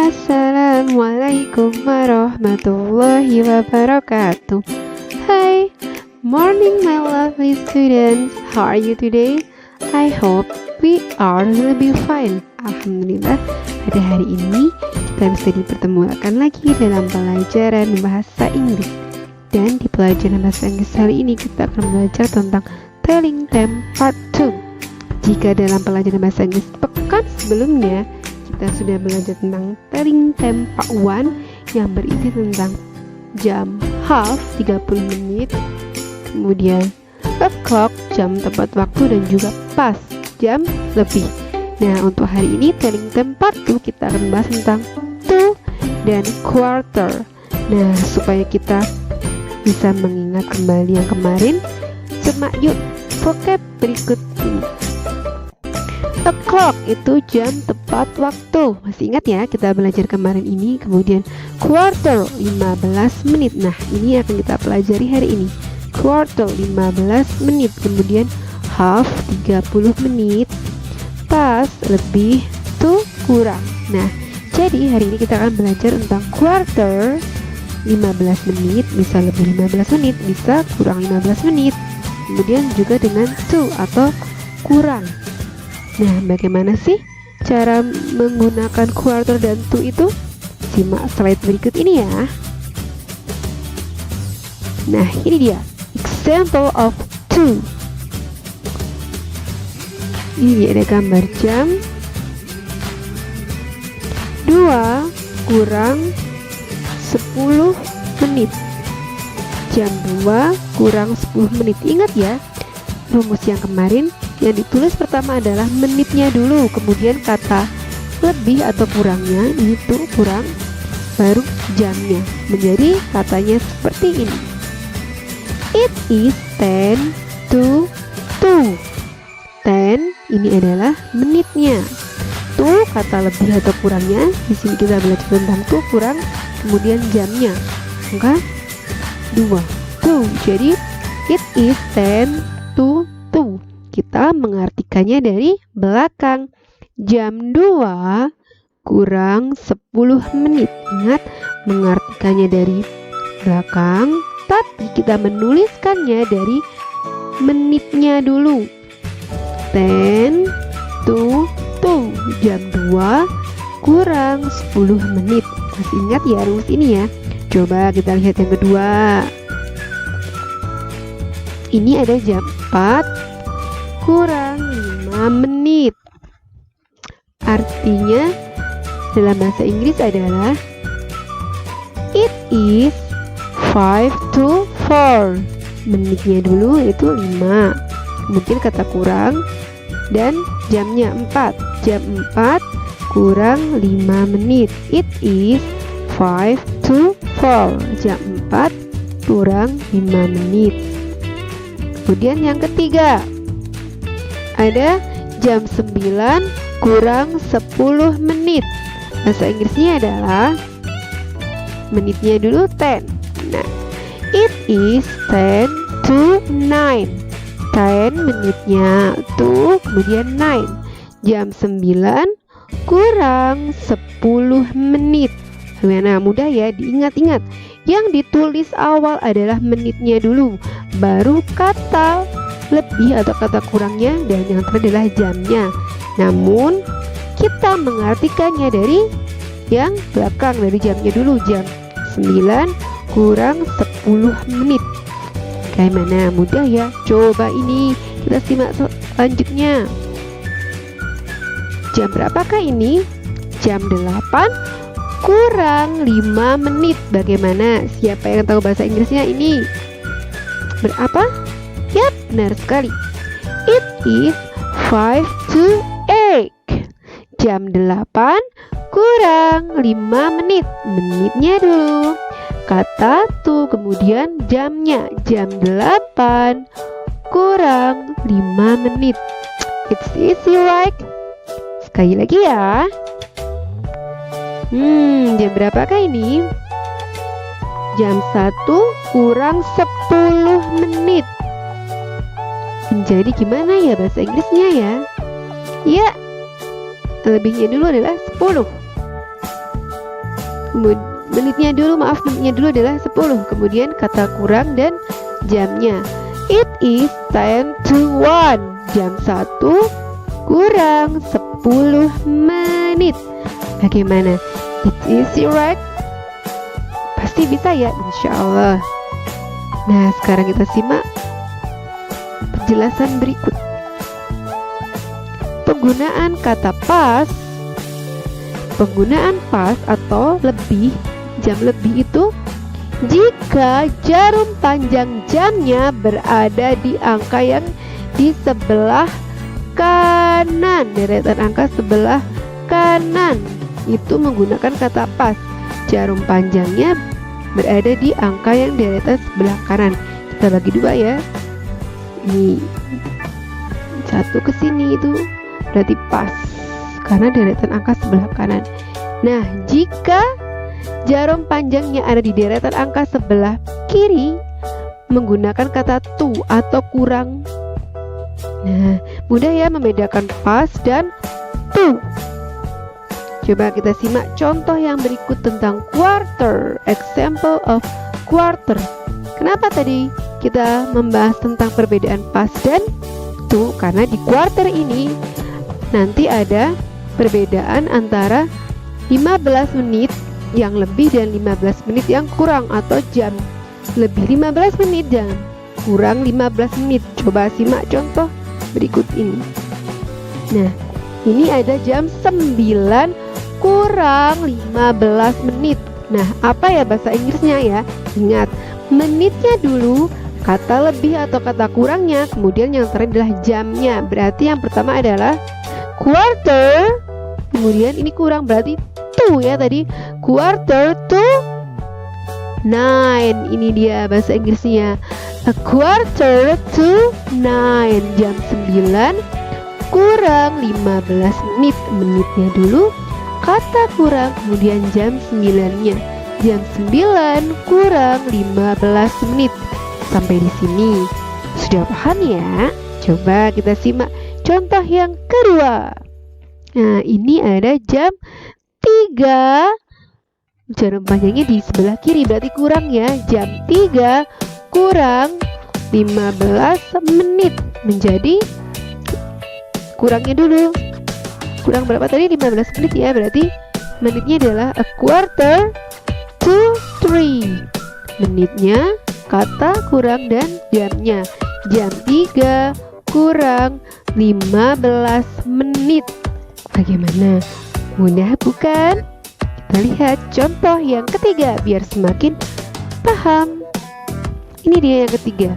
Assalamualaikum warahmatullahi wabarakatuh. Hi, morning my lovely students. How are you today? I hope we are lebih fine. Alhamdulillah, pada hari ini kita bisa dipertemukan lagi dalam pelajaran bahasa Inggris. Dan di pelajaran bahasa Inggris hari ini kita akan belajar tentang Telling Them Part 2. Jika dalam pelajaran bahasa Inggris pekan sebelumnya kita sudah belajar tentang Telling Them Part 1 yang berisi tentang jam, half 30 menit, kemudian o'clock, jam tepat waktu, dan juga pas, jam lebih. Nah, untuk hari ini Telling Them Part 2 kita akan bahas tentang to dan quarter. Nah, supaya kita bisa mengingat kembali yang kemarin, simak yuk vocab berikut ini. O'clock itu jam tepat waktu. Masih ingat ya kita belajar kemarin ini. Kemudian quarter 15 menit. Nah, ini akan kita pelajari hari ini. Quarter 15 menit. Kemudian half 30 menit. Pas, lebih, to, kurang. Nah, jadi hari ini kita akan belajar tentang quarter 15 menit, bisa lebih 15 menit, bisa kurang 15 menit. Kemudian juga dengan to atau kurang. Nah, bagaimana sih cara menggunakan quarter dan to itu? Simak slide berikut ini ya. Nah, ini dia example of to. Ini ada gambar jam 2 kurang 10 menit. Jam 2 kurang 10 menit. Ingat ya, rumus yang kemarin yang ditulis pertama adalah menitnya dulu, kemudian kata lebih atau kurangnya itu kurang, baru jamnya. Menjadi katanya seperti ini. It is 10 to 2. 10 ini adalah menitnya. To kata lebih atau kurangnya. Di sini kita belajar tentang to kurang, kemudian jamnya. Angka 2. 2. Jadi it is 10 to 2. Kita mengartikannya dari belakang. Jam 2 kurang 10 menit. Ingat, mengartikannya dari belakang, tapi kita menuliskannya dari menitnya dulu. 10 to 2. Jam 2 kurang 10 menit. Masih ingat ya rumus ini ya? Coba kita lihat yang kedua. Ini ada jam 4 kurang 5 menit. Artinya dalam bahasa Inggris adalah it is 5 to 4. Menitnya dulu itu 5. Kemudian kata kurang dan jamnya 4. Jam 4 kurang 5 menit. It is 5 to 4. Jam 4 kurang 5 menit. Kemudian yang ketiga, ada jam 9 kurang 10 menit. Bahasa Inggrisnya adalah menitnya dulu 10. Nah, it is 10 to 9. 10 menitnya to, kemudian 9. Jam 9 kurang 10 menit. Nah, mudah ya diingat-ingat. Yang ditulis awal adalah menitnya dulu, baru kata lebih atau kata kurangnya, dan yang terakhir adalah jamnya. Namun kita mengartikannya dari yang belakang, dari jamnya dulu. Jam 9 kurang 10 menit. Kayak mana? Mudah ya. Coba ini kita simak selanjutnya. Jam berapakah ini? Jam 8 kurang 5 menit. Bagaimana? Siapa yang tahu bahasa Inggrisnya ini? Berapa? Yap, benar sekali. It is 5 to 8. Jam 8 kurang 5 menit. Menitnya dulu, kata to, kemudian jamnya. Jam 8 kurang 5 menit. It's easy, right? Sekali lagi ya. Jam berapakah ini? Jam 1 kurang 10 menit. Jadi gimana ya bahasa Inggrisnya ya? Ya, lebihnya dulu adalah 10. menitnya dulu adalah 10, kemudian kata kurang dan jamnya. It is 10 to 1, jam 1 kurang 10 menit. Bagaimana? It's easy, right? Pasti bisa ya, insya Allah. Nah, sekarang kita simak penjelasan berikut. Penggunaan kata pas. Penggunaan pas atau lebih, jam lebih itu jika jarum panjang jamnya berada di angka yang di sebelah kanan, deretan angka sebelah kanan, itu menggunakan kata pas. Jarum panjangnya berada di angka yang deretan sebelah kanan. Kita bagi dua ya. Ini satu ke sini, itu berarti pas karena deretan angka sebelah kanan. Nah, jika jarum panjangnya ada di deretan angka sebelah kiri, menggunakan kata to atau kurang. Nah, mudah ya membedakan pas dan to. Coba kita simak contoh yang berikut tentang quarter. Example of quarter. Kenapa tadi kita membahas tentang perbedaan pas dan to? Karena di quarter ini nanti ada perbedaan antara 15 menit yang lebih dan 15 menit yang kurang, atau jam lebih 15 menit dan kurang 15 menit. Coba simak contoh berikut ini. Nah, ini ada jam 9 kurang 15 menit. Nah, apa ya bahasa Inggrisnya ya? Ingat, menitnya dulu, kata lebih atau kata kurangnya, kemudian yang terakhir adalah jamnya. Berarti yang pertama adalah quarter, kemudian ini kurang berarti to ya tadi, quarter to 9. Ini dia bahasa Inggrisnya, a quarter to 9, jam 9 kurang 15 menit. Menitnya dulu, kata kurang, kemudian jam 9-nya. Jam 9 kurang 15 menit. Sampai di sini sudah paham ya? Coba kita simak contoh yang kedua. Nah, ini ada jam 3, jarum panjangnya di sebelah kiri, berarti kurang ya. Jam 3 kurang 15 menit, menjadi kurangnya dulu. Kurang berapa tadi? 15 menit ya, berarti menitnya adalah a quarter to 3. Menitnya, kata kurang dan jamnya. Jam 3 kurang 15 menit. Bagaimana? Mudah bukan? Kita lihat contoh yang ketiga biar semakin paham. Ini dia yang ketiga.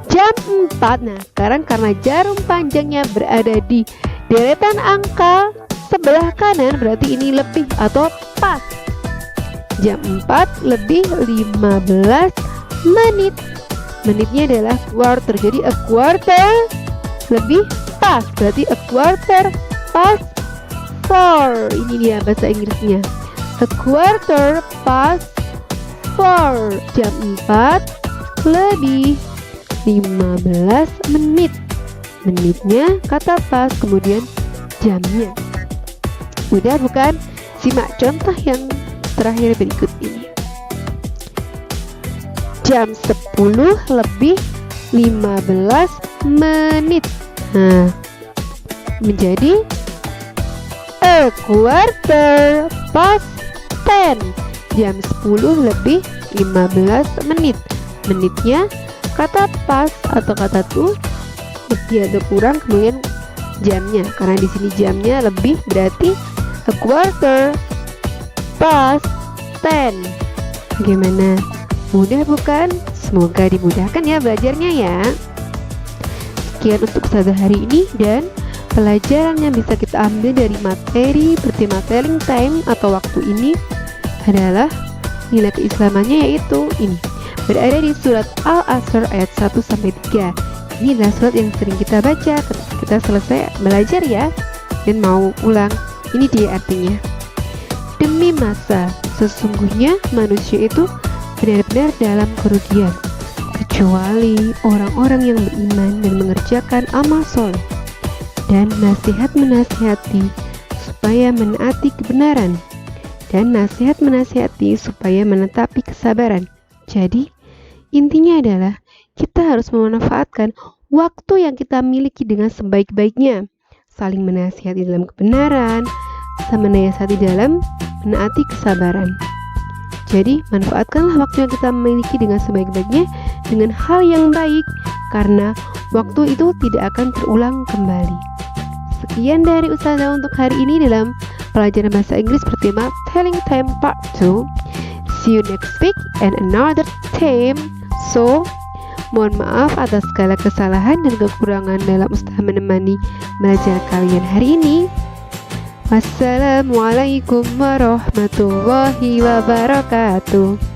Jam 4. Nah, sekarang karena jarum panjangnya berada di deretan angka sebelah kanan, berarti ini lebih atau pas. Jam 4 lebih 15 menit. Menitnya adalah quarter. Jadi a quarter lebih pas, berarti a quarter past 4. Ini dia bahasa Inggrisnya, a quarter past 4. Jam 4 lebih 15 menit. Menitnya kata pas, kemudian jamnya. Mudah bukan? Simak contoh yang terakhir berikut ini. Jam 10 lebih 15 menit. Nah, menjadi a quarter past 10. Jam 10 lebih 15 menit. Menitnya kata pas atau kata to, lebih atau kurang, kemudian jamnya. Karena di sini jamnya lebih, berarti a quarter past 10. Bagaimana? Mudah bukan? Semoga dimudahkan ya belajarnya ya. Sekian untuk sahabat hari ini, dan pelajaran yang bisa kita ambil dari materi bertema telling time atau waktu ini adalah nilai keislamannya, yaitu ini berada di surat Al-Asr ayat 1-3. Ini adalah surat yang sering kita baca ketika kita selesai belajar ya, dan mau ulang. Ini dia artinya. Demi masa, sesungguhnya manusia itu benar-benar dalam kerugian, kecuali orang-orang yang beriman dan mengerjakan amal soleh dan nasihat menasihati supaya menaati kebenaran. dan nasihat menasihati supaya menetapi kesabaran. Jadi, intinya adalah kita harus memanfaatkan waktu yang kita miliki dengan sebaik-baiknya, saling menasihati dalam kebenaran, menasihati dalam menaati kesabaran. Jadi, manfaatkanlah waktu yang kita miliki dengan sebaik-baiknya dengan hal yang baik, karena waktu itu tidak akan terulang kembali. Sekian dari Ustazah untuk hari ini dalam pelajaran bahasa Inggris bertema Telling Time Part 2. See you next week and another theme. So, mohon maaf atas segala kesalahan dan kekurangan dalam Ustazah menemani belajar kalian hari ini. Wassalamualaikum warahmatullahi wabarakatuh.